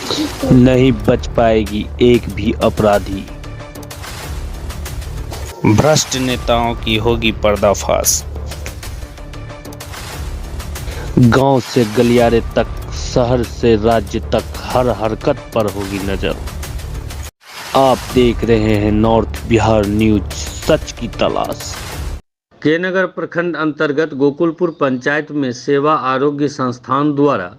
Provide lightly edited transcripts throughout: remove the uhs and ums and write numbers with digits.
नहीं बच पाएगी एक भी अपराधी। भ्रष्ट नेताओं की होगी पर्दाफाश। गांव से गलियारे तक, शहर से राज्य तक, हर हरकत पर होगी नजर। आप देख रहे हैं नॉर्थ बिहार न्यूज, सच की तलाश। के नगर प्रखंड अंतर्गत गोकुलपुर पंचायत में सेवा आरोग्य संस्थान द्वारा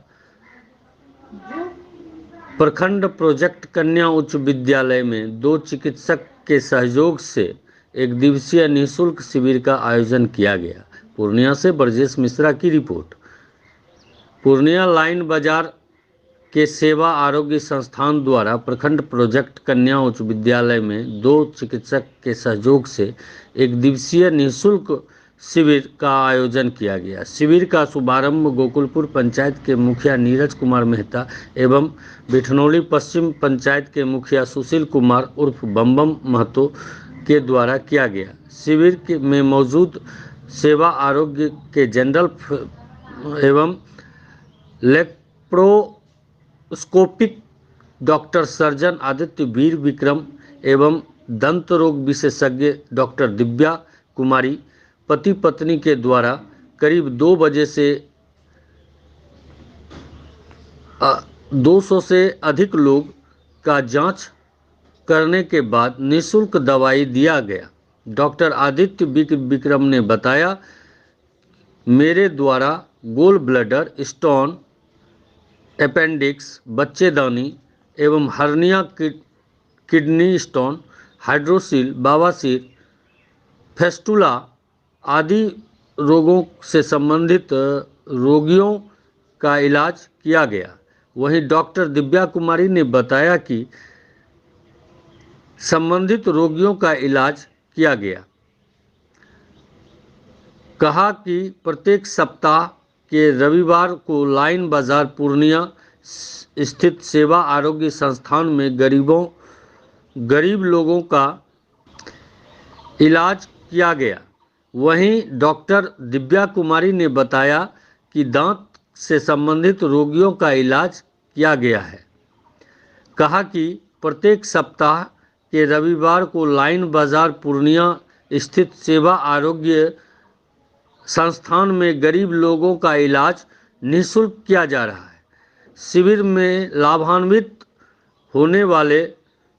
प्रखंड प्रोजेक्ट कन्या उच्च विद्यालय में 2 चिकित्सक के सहयोग से एक दिवसीय निःशुल्क शिविर का आयोजन किया गया। पूर्णिया से ब्रजेश मिश्रा की रिपोर्ट। पूर्णिया लाइन बाजार के सेवा आरोग्य संस्थान द्वारा प्रखंड प्रोजेक्ट कन्या उच्च विद्यालय में 2 चिकित्सक के सहयोग से एक दिवसीय निःशुल्क शिविर का आयोजन किया गया। शिविर का शुभारंभ गोकुलपुर पंचायत के मुखिया नीरज कुमार मेहता एवं बिठनौली पश्चिम पंचायत के मुखिया सुशील कुमार उर्फ बम महतो के द्वारा किया गया। शिविर में मौजूद सेवा आरोग्य के जनरल एवं लेप्रोस्कोपिक डॉक्टर सर्जन आदित्य वीर विक्रम एवं दंत रोग विशेषज्ञ डॉक्टर दिव्या कुमारी पति पत्नी के द्वारा करीब 2 बजे से 200 से अधिक लोग का जांच करने के बाद निःशुल्क दवाई दिया गया। डॉक्टर आदित्य विक्रम ने बताया, मेरे द्वारा गोल ब्लैडर, स्टोन, अपेंडिक्स, बच्चेदानी एवं हर्निया, किडनी स्टोन, हाइड्रोसिल, बवासीर, फेस्टुला आदि रोगों से संबंधित रोगियों का इलाज किया गया। वहीं डॉक्टर दिव्या कुमारी ने बताया कि संबंधित रोगियों का इलाज किया गया। कहा कि प्रत्येक सप्ताह के रविवार को लाइन बाजार पूर्णिया स्थित सेवा आरोग्य संस्थान में गरीब लोगों का इलाज किया गया। वहीं डॉक्टर दिव्या कुमारी ने बताया कि दांत से संबंधित रोगियों का इलाज किया गया है। कहा कि प्रत्येक सप्ताह के रविवार को लाइन बाजार पूर्णिया स्थित सेवा आरोग्य संस्थान में गरीब लोगों का इलाज निःशुल्क किया जा रहा है। शिविर में लाभान्वित होने वाले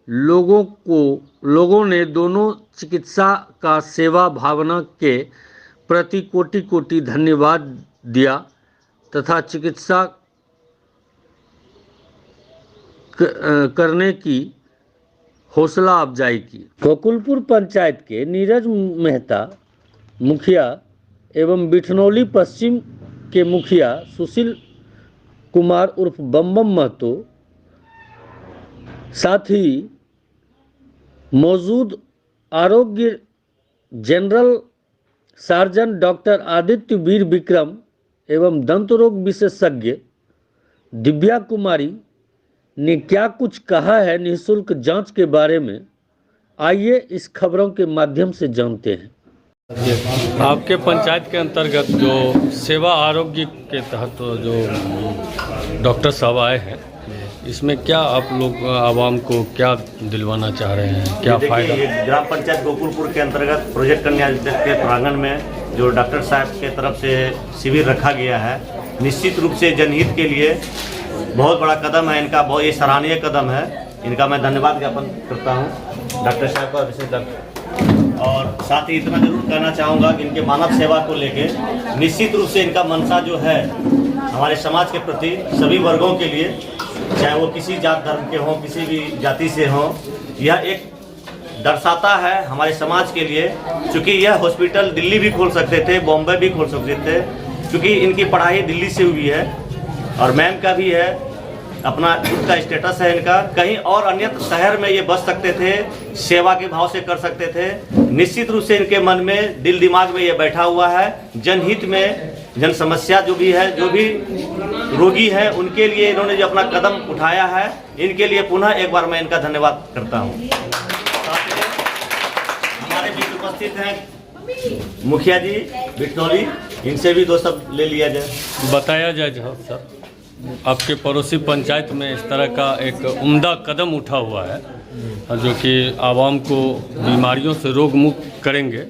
लोगों ने दोनों चिकित्सा का सेवा भावना के प्रति कोटि कोटि धन्यवाद दिया तथा चिकित्सा करने की हौसला अफजाई की। गोकुलपुर पंचायत के नीरज मेहता मुखिया एवं बिठनौली पश्चिम के मुखिया सुशील कुमार उर्फ बम महतो, साथ ही मौजूद आरोग्य जनरल सर्जन डॉक्टर आदित्य वीर विक्रम एवं दंत रोग विशेषज्ञ दिव्या कुमारी ने क्या कुछ कहा है निःशुल्क जांच के बारे में, आइए इस खबरों के माध्यम से जानते हैं। आपके पंचायत के अंतर्गत जो सेवा आरोग्य के तहत जो डॉक्टर साहब आए हैं, इसमें क्या आप लोग आवाम को क्या दिलवाना चाह रहे हैं, क्या फ़ायदा? ग्राम पंचायत गोकुलपुर के अंतर्गत प्रोजेक्ट कन्या के प्रांगण में जो डॉक्टर साहब के तरफ से शिविर रखा गया है, निश्चित रूप से जनहित के लिए बहुत बड़ा कदम है इनका, बहुत ये सराहनीय कदम है। इनका मैं धन्यवाद ज्ञापन करता हूँ डॉक्टर साहब का, विशेष डॉक्टर। और साथ ही इतना जरूर कहना चाहूँगा कि इनके मानव सेवा को लेके निश्चित रूप से इनका मनसा जो है हमारे समाज के प्रति सभी वर्गों के लिए, चाहे वो किसी जात धर्म के हों, किसी भी जाति से हों, यह एक दर्शाता है हमारे समाज के लिए। चूँकि यह हॉस्पिटल दिल्ली भी खोल सकते थे, बॉम्बे भी खोल सकते थे, क्योंकि इनकी पढ़ाई दिल्ली से हुई है और मैम का भी है, अपना खुद का स्टेटस है इनका। कहीं और अन्य शहर में ये बस सकते थे, सेवा के भाव से कर सकते थे। निश्चित रूप से इनके मन में, दिल दिमाग में ये बैठा हुआ है, जनहित में, जन समस्या जो भी है, जो भी रोगी है, उनके लिए इन्होंने जो अपना कदम उठाया है, इनके लिए पुनः एक बार मैं इनका धन्यवाद करता हूँ। हमारे बीच उपस्थित हैं मुखिया जी बिठनौली, इनसे भी 2 शब्द ले लिया जाए, बताया जाए। सर आपके पड़ोसी पंचायत में इस तरह का एक उम्दा कदम उठा हुआ है जो कि आवाम को बीमारियों से रोग मुक्त करेंगे।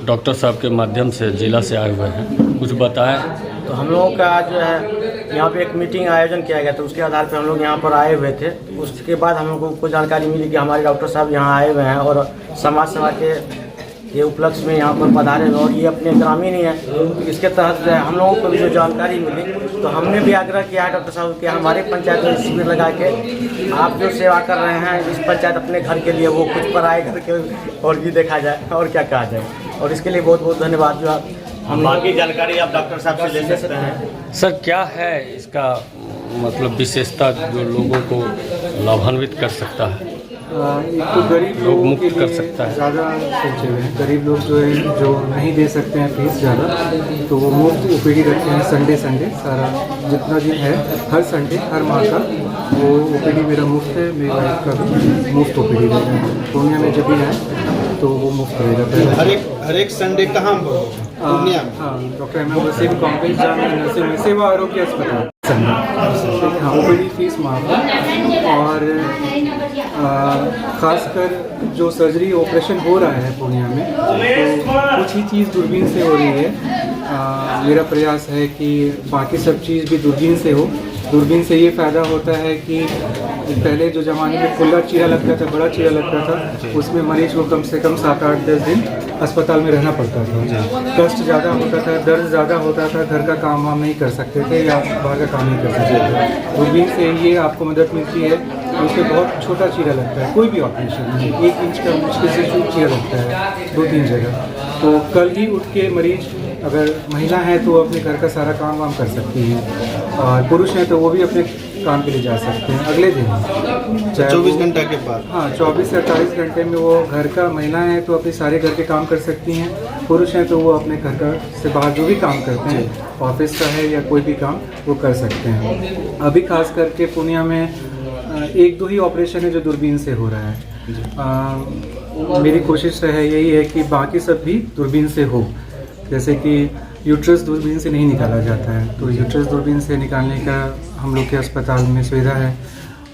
डॉक्टर साहब के माध्यम से जिला से आए हुए हैं, कुछ बताएं। तो हम लोगों का जो है यहाँ पे एक मीटिंग आयोजन किया गया था, उसके आधार पर हम लोग यहाँ पर आए हुए थे। उसके बाद हम लोगों को जानकारी मिली कि हमारे डॉक्टर साहब यहाँ आए हुए हैं और समाज सेवा के ये उपलक्ष्य में यहाँ पर पधारे हैं और ये अपने ग्रामीण ही हैं। इसके तहत जो है हम लोगों को भी जो जानकारी मिली तो हमने भी आग्रह किया है डॉक्टर साहब कि हमारे पंचायत में शिविर लगा के आप जो सेवा कर रहे हैं इस पंचायत अपने घर के लिए वो कुछ पराए घर के और भी देखा जाए और क्या कहा जाए। और इसके लिए बहुत बहुत धन्यवाद। जो आप हम बाकी जानकारी आप डॉक्टर साहब से ले सकते हैं। सर क्या है इसका मतलब विशेषता जो लोगों को लाभान्वित कर सकता है? एक तो गरीब लोगों मुक्त के कर लिए सकता है। ज़्यादा सोचे हुए हैं। गरीब लोग जो है जो नहीं दे सकते हैं फीस ज़्यादा, तो वो मुफ्त ओपीडी रखते हैं। संडे सारा जितना दिन है हर संडे हर माह का वो ओपीडी मेरा मुफ्त है। मेरी वाइफ का भी मुफ्त ओपीडी रहता है। पूर्णिया में जब भी है तो वो मुफ्त रहेगा। हर एक संडे कहाँ पूर्णिया में? हाँ, doctor M Wasim complex Jamia nursing में सेवा आरोग्य अस्पताल संडे। हाँ, ओपीडी फीस माफ है। और ख़ासकर जो सर्जरी ऑपरेशन हो रहा है पूर्णिया में तो कुछ ही चीज़ दूरबीन से हो रही है। मेरा प्रयास है कि बाकी सब चीज़ भी दूरबीन से हो। दूरबीन से ये फ़ायदा होता है कि पहले जो ज़माने में खुला चीरा लगता था, बड़ा चीरा लगता था, उसमें मरीज को कम से कम 7-8-10 दिन अस्पताल में रहना पड़ता था। कष्ट ज़्यादा होता था, दर्द ज़्यादा होता था, घर का काम वाम नहीं कर सकते थे या बाहर का काम नहीं कर सकते थे। दूरबीन से ये आपको मदद मिलती है। उससे बहुत छोटा चीरा लगता है, कोई भी ऑपरेशन नहीं, 1 इंच का मुश्किल से चीरा लगता है 2-3 जगह। तो कल ही उठ के मरीज अगर महिला है तो वो अपने घर का सारा काम वाम कर सकती है और पुरुष हैं तो वो भी अपने काम के लिए जा सकते हैं अगले दिन, चाहे 24 घंटे के बाद। हाँ, 24 से 48 घंटे में वो घर का महिला है तो अपने सारे घर के काम कर सकती हैं। पुरुष हैं तो वो अपने घर का से बाहर जो भी काम करते हैं, ऑफिस का है या कोई भी काम वो कर सकते हैं। अभी खास करके पूर्णिया में 1-2 ही ऑपरेशन है जो दूरबीन से हो रहा है। मेरी कोशिश है यही है कि बाकी सब भी दूरबीन से हो। जैसे कि यूट्रस दूरबीन से नहीं निकाला जाता है तो यूट्रस दूरबीन से निकालने का हम लोग के अस्पताल में सुविधा है।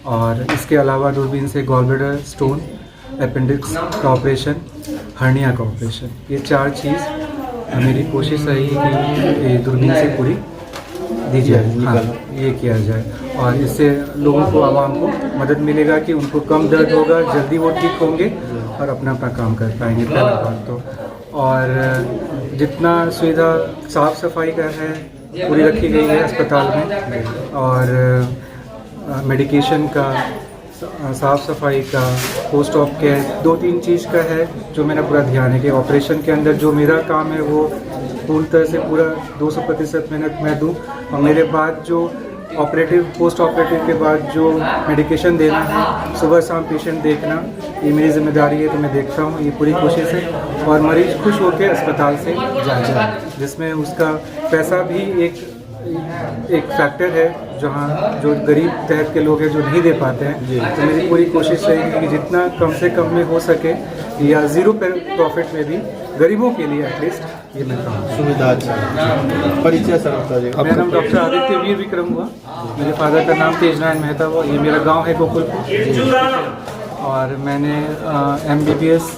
और इसके अलावा दूरबीन से गॉलब्लैडर स्टोन, अपेंडिक्स का ऑपरेशन, हर्निया का ऑपरेशन, ये 4 चीज़ मेरी कोशिश है कि दूरबीन से पूरी दी जाए। हाँ, ये किया जाए और इससे लोगों को, आवाम को मदद मिलेगा कि उनको कम दर्द होगा, जल्दी वो ठीक होंगे और अपना काम कर पाएंगे। पहला बात तो, और जितना सुविधा साफ़ सफाई का है पूरी रखी गई है अस्पताल में। और मेडिकेशन का, साफ़ सफाई का, पोस्ट ऑप केयर, 2-3 चीज़ का है जो मेरा पूरा ध्यान है कि ऑपरेशन के अंदर जो मेरा काम है वो पूर्ण तरह से पूरा 200% मेहनत मैं दूँ। और मेरे बाद जो ऑपरेटिव, पोस्ट ऑपरेटिव के बाद जो मेडिकेशन देना है, सुबह शाम पेशेंट देखना, ये मेरी जिम्मेदारी है तो मैं देखता हूँ। ये पूरी कोशिश है और मरीज़ खुश होकर अस्पताल से जाए, जिसमें उसका पैसा भी एक फैक्टर है जहाँ जो गरीब तहत के लोग हैं जो नहीं दे पाते हैं। तो मेरी पूरी कोशिश रहेगी कि जितना कम से कम में हो सके या 0 प्रॉफिट में भी गरीबों के लिए एटलीस्ट ये मैं कहूँ सुविधा अच्छा है। परिचय सर बता दीजिए। मेरा नाम डॉक्टर आदित्य वीर विक्रम हुआ। मेरे फादर का नाम तेजनारायण मेहता हुआ। ये मेरा गांव है गोकुलपुर और मैंने MBBS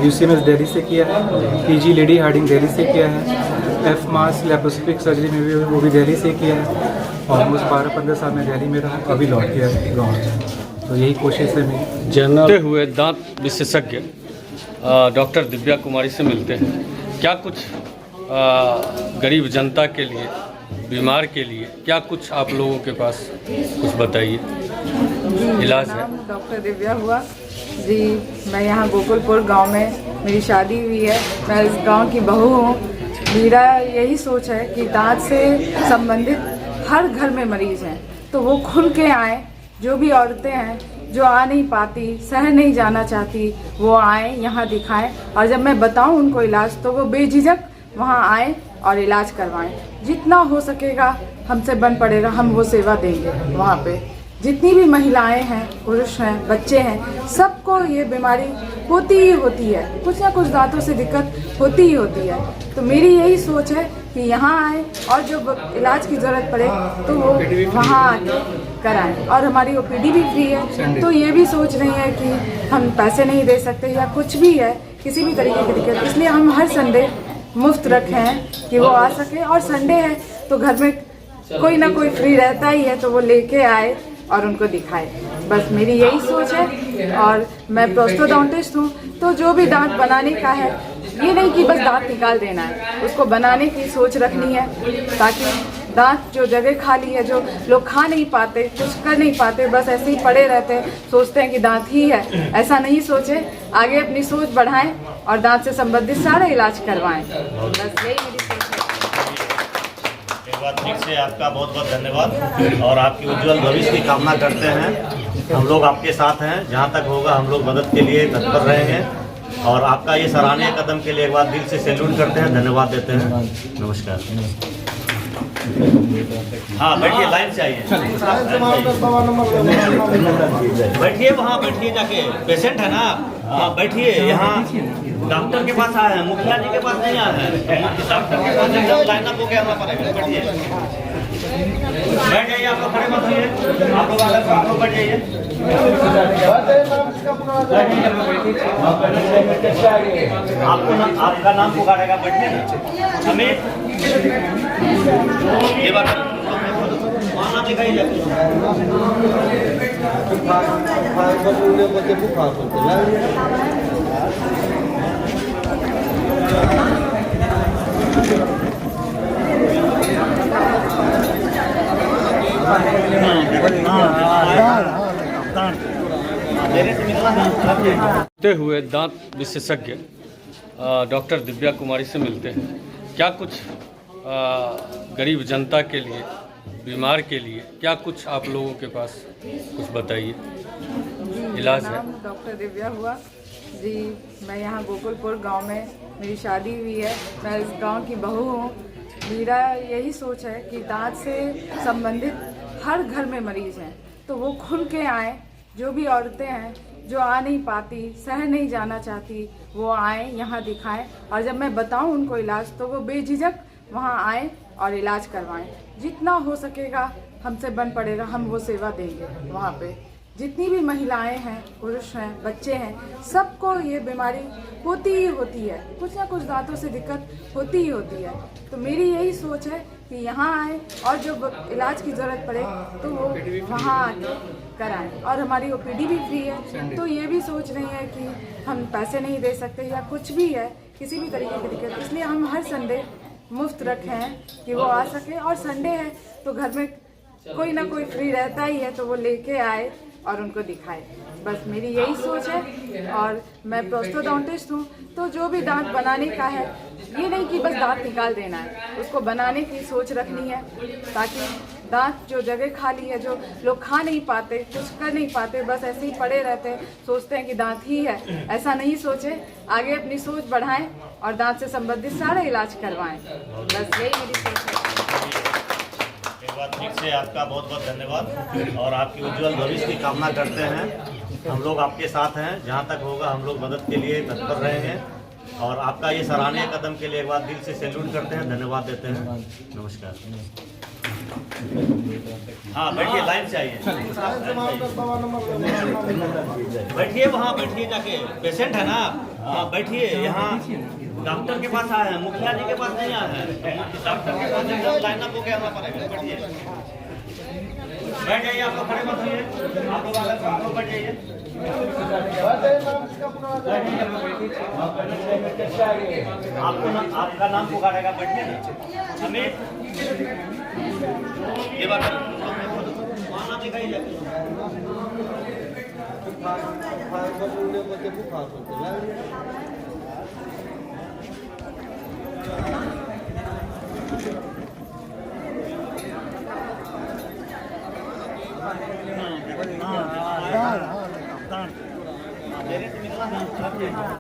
UCMS दिल्ली से किया है, PG लेडी हार्डिंग दिल्ली से किया है, F मास लैप्रोस्कोपिक सर्जरी में भी वो भी दिल्ली से किया है। ऑलमोस्ट 12-15 साल में दिल्ली में रहा, अभी लौट गया गाँव में। तो यही कोशिश है मेरी। जनरल हुए दांत विशेषज्ञ डॉक्टर दिव्या कुमारी से मिलते हैं। क्या कुछ गरीब जनता के लिए, बीमार के लिए क्या कुछ आप लोगों के पास कुछ बताइए। इलाज है। डॉक्टर दिव्या हुआ जी। मैं यहाँ गोकुलपुर गांव में मेरी शादी हुई है। मैं इस गांव की बहू हूँ। मेरा यही सोच है कि दांत से संबंधित हर घर में मरीज हैं तो वो खुल के आएँ। जो भी औरतें हैं जो आ नहीं पाती, शहर नहीं जाना चाहती, वो आएँ यहाँ दिखाएं और जब मैं बताऊँ उनको इलाज तो वो बेझिझक वहाँ आएँ और इलाज करवाएं। जितना हो सकेगा हमसे बन पड़ेगा, हम वो सेवा देंगे। वहाँ पे जितनी भी महिलाएं हैं, पुरुष हैं, बच्चे हैं, सबको ये बीमारी होती ही होती है। कुछ ना कुछ दांतों से दिक्कत होती ही होती है। तो मेरी यही सोच है कि यहाँ आए और जो इलाज की ज़रूरत पड़े तो वो वहाँ आके कराएं। और हमारी OPD भी फ्री है, तो ये भी सोच रही है कि हम पैसे नहीं दे सकते या कुछ भी है, किसी भी तरीके की दिक्कत, इसलिए हम हर संडे मुफ्त रखे हैं कि वो आ सके। और संडे है तो घर में कोई ना कोई फ्री रहता ही है, तो वो लेके आए और उनको दिखाए। बस मेरी यही सोच है। और मैं प्रोस्थोडोंटिस्ट हूँ, तो जो भी दांत बनाने का है, ये नहीं कि बस दांत निकाल देना है, उसको बनाने की सोच रखनी है, ताकि दांत जो जगह खाली है, जो लोग खा नहीं पाते, कुछ कर नहीं पाते, बस ऐसे ही पड़े रहते हैं, सोचते हैं कि दांत ही है, ऐसा नहीं सोचे, आगे अपनी सोच बढ़ाएं और दांत से संबंधित सारा इलाज करवाएं। बस यही मेरी सोच है। एक बार फिर से आपका बहुत बहुत धन्यवाद और आपकी उज्जवल भविष्य की कामना करते हैं। हम लोग आपके साथ हैं, जहाँ तक होगा हम लोग मदद के लिए तत्पर रहेंगे और आपका ये सराहनीय कदम के लिए एक बार दिल से सैल्यूट करते हैं, धन्यवाद देते हैं। नमस्कार। हाँ बैठिए, लाइन से आइए, बैठिए, वहाँ बैठिए, जाके पेशेंट है ना, हाँ बैठिए। यहाँ डॉक्टर के पास आए हैं, मुखिया जी के पास नहीं आए हैं, डॉक्टर के पास एकदम लाइन अप होकर आना पड़ेगा। बैठिए, बैठ जाइए, आप लोग खड़े मत होइए, आप लोग आगे आप लोग बैठ जाइए। आपका नाम पुकारेगा, बैठिए ना। अमित, ये बात नाम लिखाइए। होते हुए दांत विशेषज्ञ डॉक्टर दिव्या कुमारी से मिलते हैं। क्या कुछ गरीब जनता के लिए, बीमार के लिए क्या कुछ आप लोगों के पास कुछ बताइए। इलाज है। डॉक्टर दिव्या हुआ जी। मैं यहाँ गोकुलपुर गांव में मेरी शादी हुई है, मैं इस गांव की बहू हूँ। मेरा यही सोच है कि दांत से संबंधित हर घर में मरीज हैं, तो वो खुल के आए। जो भी औरतें हैं जो आ नहीं पाती, शहर नहीं जाना चाहती, वो आए यहाँ दिखाएं, और जब मैं बताऊं उनको इलाज तो वो बेझिझक वहाँ आए और इलाज करवाएं। जितना हो सकेगा हमसे बन पड़ेगा, हम वो सेवा देंगे। वहाँ पे जितनी भी महिलाएं हैं, पुरुष हैं, बच्चे हैं, सबको ये बीमारी होती ही होती है, कुछ ना कुछ दांतों से दिक्कत होती ही होती है। तो मेरी यही सोच है कि यहाँ आए और जो इलाज की ज़रूरत पड़े तो वो वहाँ आके कराएं। और हमारी OPD भी फ्री है, तो ये भी सोच रही है कि हम पैसे नहीं दे सकते या कुछ भी है, किसी भी तरीके की दिक्कत, इसलिए हम हर संडे मुफ्त रखे हैं कि वो आ सके। और संडे है तो घर में कोई ना कोई फ्री रहता ही है, तो वो लेके आए और उनको दिखाए। बस मेरी यही सोच है। और मैं प्रोस्थोडोंटिस्ट हूँ, तो जो भी दांत बनाने का है, ये नहीं कि बस दांत निकाल देना है, उसको बनाने की सोच रखनी है, ताकि दांत जो जगह खाली है, जो लोग खा नहीं पाते, कुछ कर नहीं पाते, बस ऐसे ही पड़े रहते हैं, सोचते हैं कि दांत ही है, ऐसा नहीं सोचे, आगे अपनी सोच बढ़ाएं और दांत से संबंधित सारा इलाज करवाएं। बस यही मेरी सोच है। एक बार फिर से आपका बहुत बहुत धन्यवाद और आपकी उज्जवल भविष्य की कामना करते हैं। हम लोग आपके साथ हैं, जहाँ तक होगा हम लोग मदद के लिए तत्पर रहेंगे और आपका ये सराहनीय कदम के लिए एक बार दिल से सैल्यूट करते हैं, धन्यवाद देते हैं। नमस्कार। हाँ बैठिए, लाइन से आइए, बैठिए, वहाँ बैठिए, जाके पेशेंट है ना, हाँ बैठिए। यहाँ डॉक्टर के पास आए हैं, मुखिया जी के पास नहीं आए हैं, डॉक्टर के पास एकदम लाइन अप होकर आना पड़ेगा। बैठिए, बैठ जाइए, आप लोग खड़े मत होइए, आप लोग आगे आप लोग बैठ जाइए। आपका नाम पुकारेगा, बैठिए ना। अमित, ये बात नाम लिखाइए।